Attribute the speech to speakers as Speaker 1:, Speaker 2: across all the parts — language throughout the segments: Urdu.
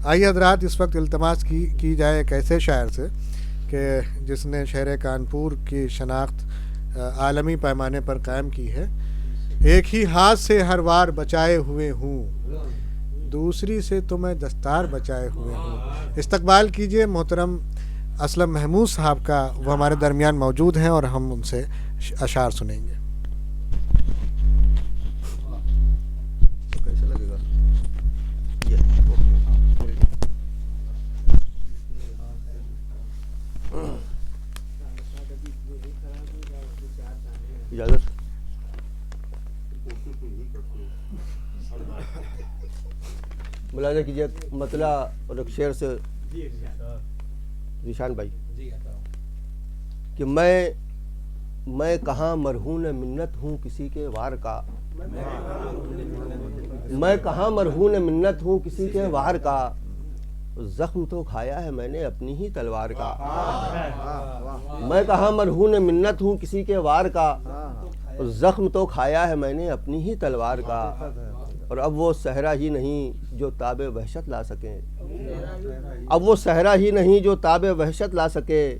Speaker 1: آئیے حضرات اس وقت التماس کی جائے ایک ایسے شاعر سے کہ جس نے شہر کانپور کی شناخت عالمی پیمانے پر قائم کی ہے. ایک ہی ہاتھ سے ہر وار بچائے ہوئے ہوں، دوسری سے تو میں دستار بچائے ہوئے ہوں. استقبال کیجئے محترم اسلم محمود صاحب کا، وہ ہمارے درمیان موجود ہیں اور ہم ان سے اشعار سنیں گے.
Speaker 2: کیسا لگے گا اجازت؟ ملاحظہ کیجیے مطلع اور ایک شعر سے ذیشان بھائی کہ میں کہاں مرہون منت ہوں کسی کے وار کا، میں کہاں مرہون منت ہوں کسی کے وار کا، زخم تو کھایا ہے میں نے اپنی ہی تلوار کا. میں کہاں مرہون منت ہوں کسی کے وار کا، زخم تو کھایا ہے میں نے اپنی ہی تلوار کا. اور اب وہ صحرا ہی نہیں جو تاب وحشت لا سکے، اب وہ صحرا ہی نہیں جو تاب وحشت لا سکے،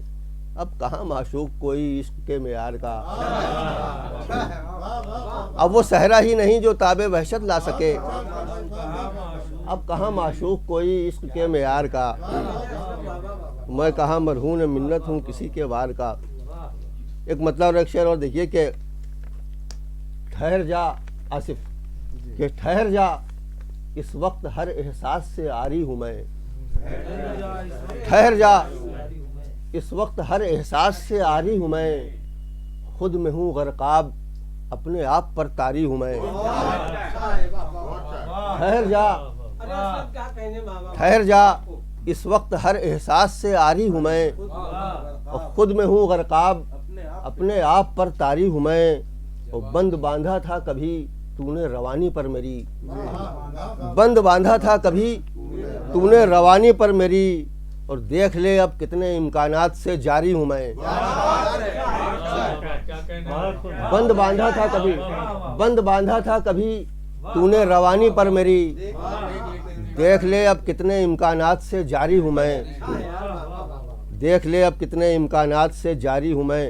Speaker 2: اب کہاں معشوق کوئی عشق کے معیار کا. اب وہ صحرا ہی نہیں جو تاب وحشت لا سکے، اب کہاں معشوق کوئی عشق کے معیار کا. میں کہاں مرہون منت ہوں کسی کے وار کا. ایک مطلب اور ایک شعر اور دیکھیے کہ ٹھہر جا آصف، کہ ٹھہر جا اس وقت ہر احساس سے عاری ہوں میں، ٹھہر جا اس وقت ہر احساس سے عاری ہوں میں، خود میں ہوں غرقاب اپنے آپ پر طاری ہوں میں. ٹھہر جا، ٹھہر جا اس وقت ہر احساس سے عاری ہوں میں، اور خود میں ہوں غرقاب اپنے آپ پر طاری ہوں میں. اور بند باندھا تھا کبھی تو نے روانی پر میری، بند باندھا تھا کبھی تو نے روانی پر میری، اور دیکھ لے اب کتنے امکانات سے جاری ہوں میں. بند باندھا تھا کبھی، بند باندھا تھا کبھی تو نے روانی پر میری، دیکھ لے اب کتنے امکانات سے جاری ہوں میں، دیکھ لے اب کتنے امکانات سے جاری ہوں میں.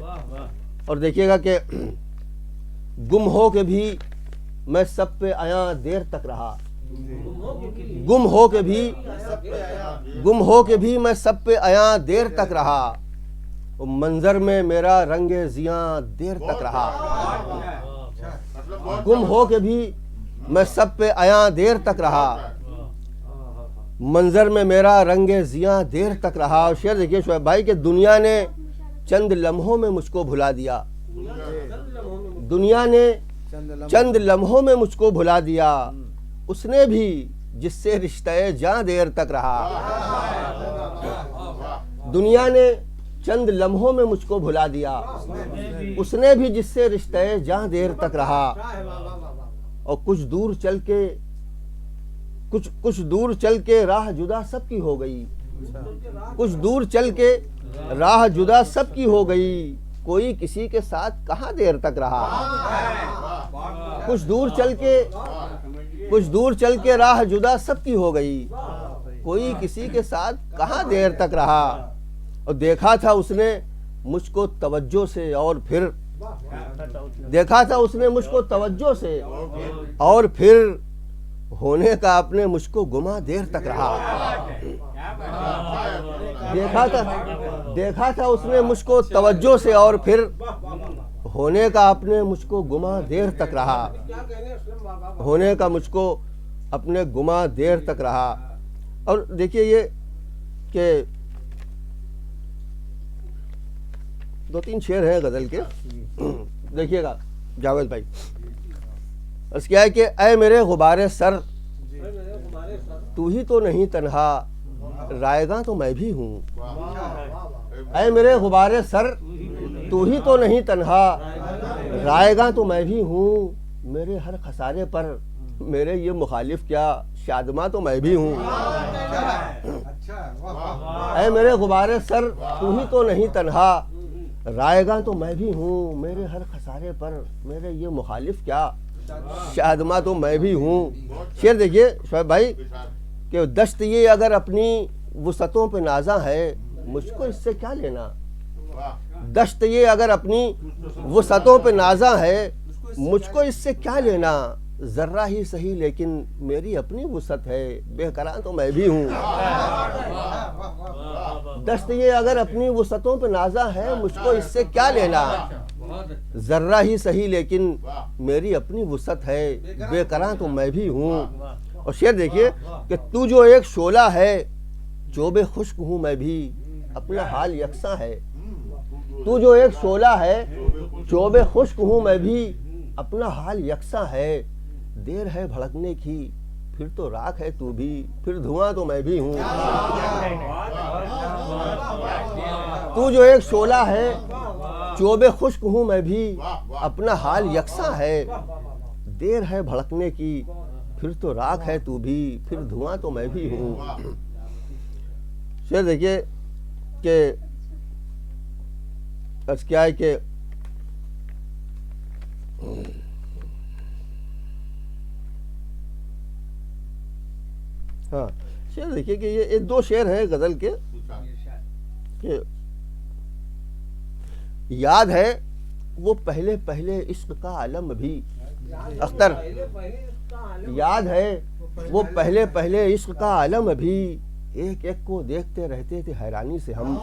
Speaker 2: اور دیکھیے گا کہ گم ہو کے بھی میں سب پہ آیا دیر تک رہا، گم ہو کے بھی، گم ہو کے بھی میں سب پہ آیا دیر تک رہا، منظر میں میرا رنگ زیاں دیر تک رہا. گم ہو کے بھی میں سب پہ آیا دیر تک رہا، منظر میں میرا رنگ زیاں دیر تک رہا. اور شعر دیکھیے شعیب بھائی کہ دنیا نے چند لمحوں میں مجھ کو بھلا دیا، دنیا نے چند لمحوں میں مجھ کو بھلا دیا، اس نے بھی جس سے رشتہ جاں دیر تک رہا. دنیا نے چند لمحوں میں مجھ کو بھلا دیا، اس نے بھی جس سے رشتہ جاں دیر تک رہا. اور کچھ دور چل کے، کچھ دور چل کے راہ جدا سب کی ہو گئی، کچھ دور چل کے راہ جدا سب کی ہو گئی، کوئی کسی کے ساتھ کہاں دیر تک رہا. کچھ دور چل کے، کچھ دور چل کے راہ جدا سب کی ہو گئی، کوئی کسی کے ساتھ کہاں دیر تک رہا. اور دیکھا تھا اس نے مجھ کو توجہ سے اور پھر، دیکھا تھا اس نے مجھ کو توجہ سے اور پھر، ہونے کا اپنے مجھ کو گما دیر تک رہا. دیکھا تھا اس نے مجھ کو توجہ سے اور پھر، ہونے کا اپنے مجھ کو گما دیر تک رہا، ہونے کا مجھ کو اپنے گما دیر تک رہا. اور دیکھیے یہ کہ دو تین شعر ہیں غزل کے، دیکھیے گا جاوید بھائی. اس کیا ہے کہ اے میرے غبار سر تو ہی تو نہیں تنہا، رائیگاں تو میں بھی ہوں. اے میرے غبار سر تو ہی تو نہیں تنہا، رائیگاں تو میں بھی ہوں. میرے ہر خسارے پر میرے یہ مخالف کیا، شادماں تو میں بھی ہوں. اے میرے غبار سر تو ہی تو نہیں تنہا، رائیگاں تو میں بھی ہوں. میرے ہر خسارے پر میرے یہ مخالف کیا، شادماں تو میں بھی ہوں. شعر دیکھیے شعیب بھائی کہ دشت یہ اگر اپنی وسعتوں پہ نازاں ہے مجھ کو اس سے کیا لینا. دشت یہ اگر اپنی وسعتوں پہ نازاں ہے مجھ کو اس سے کیا لینا. ذرہ ہی صحیح لیکن میری اپنی وسعت ہے، بے قرار تو میں بھی ہوں. دشت یہ اگر اپنی وسعتوں پہ نازاں ہے مجھ کو اس سے کیا لینا. ذرہ ہی صحیح لیکن میری اپنی وسعت ہے، بے قرار تو میں بھی ہوں. اور شعر دیکھیے کہ تو جو ایک شعلہ ہے چوب خشک ہوں میں بھی، اپنا حال یکساں ہے. تو جو ایک شعلہ ہے چوب خشک ہوں میں بھی، اپنا حال یکساں ہے. دیر ہے بھڑکنے کی پھر تو راکھ ہے تو بھی، پھر دھواں تو میں بھی ہوں. تو جو ایک شعلہ ہے چوب خشک ہوں میں بھی، اپنا حال یکساں ہے. دیر ہے بھڑکنے کی پھر تو راکھ ہے تو بھی، پھر دھواں تو میں بھی ہوں. شعر دیکھیے کہ کیا ہے کہ ہاں شعر دیکھیے کہ یہ دو شعر ہیں غزل کے کہ یاد ہے وہ پہلے پہلے عشق کا عالم بھی. اختر یاد ہے وہ پہلے پہلے عشق کا عالم بھی، ایک ایک کو دیکھتے رہتے تھے حیرانی سے ہم.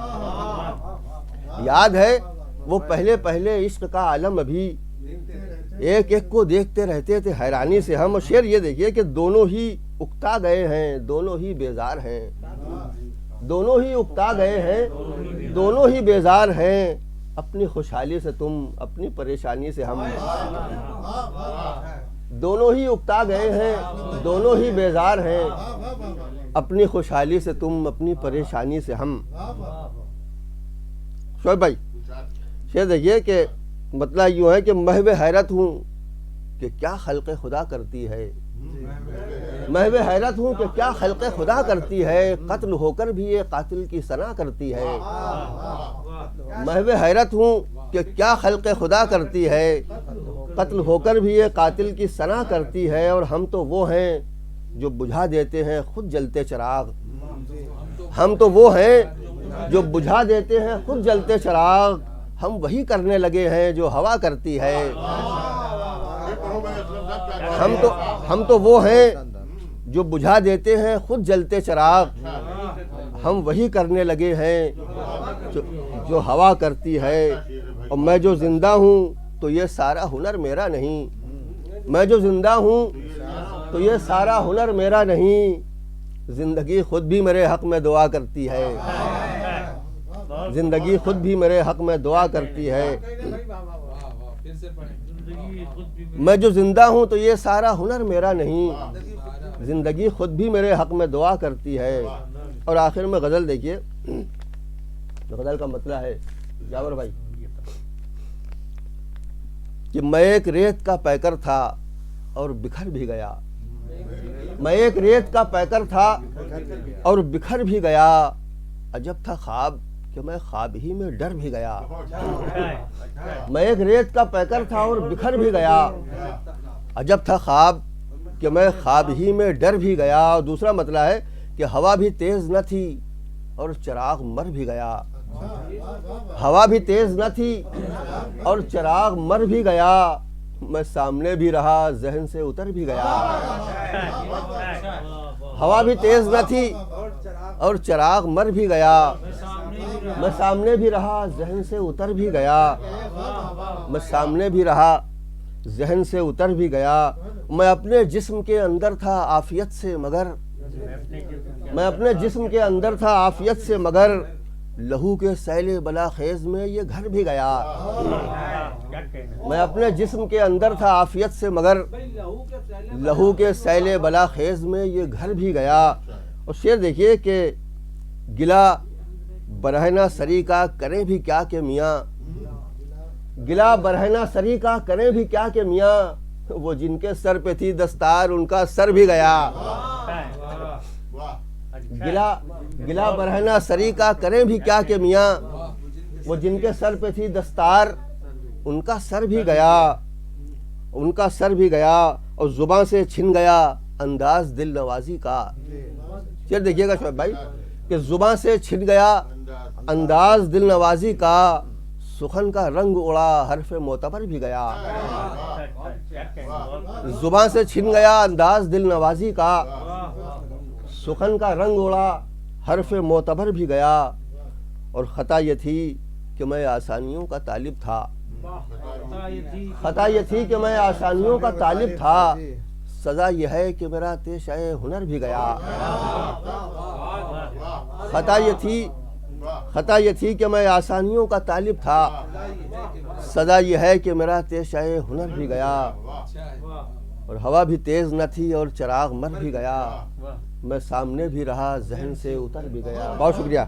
Speaker 2: یاد ہے وہ پہلے پہلے عشق کا عالم بھی، ایک ایک کو دیکھتے رہتے تھے حیرانی سے ہم. اور شعر یہ دیکھیے کہ دونوں ہی اکتا گئے ہیں، دونوں ہی بیزار ہیں. دونوں ہی اکتا گئے ہیں، دونوں ہی بیزار ہیں. اپنی خوشحالی سے تم، اپنی پریشانی سے ہم. دونوں ہی اکتا گئے ہیں، دونوں ہی بیزار ہیں. اپنی خوشحالی سے تم، اپنی پریشانی سے ہم. شعیب بھائی شعر دیکھیے کہ مطلب یوں ہے کہ محو حیرت ہوں کہ کیا خلق خدا کرتی ہے. محو حیرت ہوں کہ کیا خلق خدا کرتی ہے، قتل ہو کر بھی یہ قاتل کی ثنا کرتی ہے. محو حیرت ہوں کہ کیا خلق خدا کرتی ہے، قتل ہو کر بھی یہ قاتل کی ثنا کرتی ہے. اور ہم تو وہ ہیں جو بجھا دیتے ہیں خود جلتے چراغ. ہم تو وہ ہیں جو بجھا دیتے ہیں خود جلتے چراغ. ہم وہی کرنے لگے ہیں جو ہوا کرتی ہے. ہم تو وہ ہیں جو بجھا دیتے ہیں خود جلتے چراغ. ہم وہی کرنے لگے ہیں جو ہوا کرتی ہے. اور میں جو زندہ ہوں تو یہ سارا ہنر میرا نہیں. میں جو زندہ ہوں تو یہ سارا ہنر میرا نہیں. زندگی خود بھی میرے حق میں دعا کرتی ہے. زندگی خود بھی میرے حق میں دعا کرتی ہے. میں جو زندہ ہوں تو یہ سارا ہنر میرا نہیں. زندگی خود بھی میرے حق میں دعا کرتی ہے. اور آخر میں غزل دیکھیے، غزل کا مطلب ہے جاور بھائی کہ میں ایک ریت کا پیکر تھا اور بکھر بھی گیا. میں ایک ریت کا پیکر تھا اور بکھر بھی گیا. عجب تھا خواب کہ میں خواب ہی میں ڈر بھی گیا. میں ایک ریت کا پیکر تھا اور بکھر بھی گیا. عجب تھا خواب کہ میں خواب ہی میں ڈر بھی گیا. اور دوسرا مطلب ہے کہ ہوا بھی تیز نہ تھی اور چراغ مر بھی گیا. ہوا بھی تیز نہ تھی اور چراغ مر بھی گیا. میں سامنے بھی رہا ذہن سے اتر بھی گیا. ہوا بھی تیز نہ تھی اور چراغ مر بھی گیا. میں سامنے بھی رہا ذہن سے اتر بھی گیا. میں سامنے بھی رہا ذہن سے اتر بھی گیا. میں اپنے جسم کے اندر تھا عافیت سے مگر میں اپنے جسم کے اندر تھا عافیت سے مگر لہو کے سیل بلا خیز میں یہ گھر بھی گیا. میں اپنے جسم کے اندر تھا عافیت سے مگر لہو کے سیل بلا خیز میں یہ گھر بھی گیا. اور شعر دیکھیے کہ گلا برہنہ سری کا کریں بھی کیا کہ میاں. گلا برہنہ سری کا کریں بھی کیا کہ میاں. وہ جن کے سر پہ تھی دستار ان کا سر بھی گیا. گلا برہنہ سری کا کریں بھی کیا کہ میاں. وہ جن کے سر پہ تھی دستار ان کا سر بھی گیا. ان کا سر بھی گیا. اور زباں سے چھن گیا انداز دل نوازی کا. شعر دیکھیے گا شعیب بھائی کہ زباں سے چھن گیا انداز دل نوازی کا، سخن کا رنگ اڑا حرف معتبر بھی گیا۔ زباں سے چھن گیا انداز دل نوازی کا، سخن کا رنگ اڑا حرف معتبر بھی گیا، اور خطا یہ تھی کہ میں آسانیوں کا طالب تھا، خطا یہ تھی کہ میں آسانیوں کا طالب تھا، سزا یہ ہے کہ میرا پیشہ ہنر بھی گیا۔ خطا یہ تھی کہ میں آسانیوں کا طالب تھا، سزا یہ ہے کہ میرا پیشہ ہنر بھی گیا، اور ہوا بھی تیز نہ تھی اور چراغ مر بھی گیا، میں سامنے بھی رہا ذہن سے اتر بھی گیا۔ بہت شکریہ۔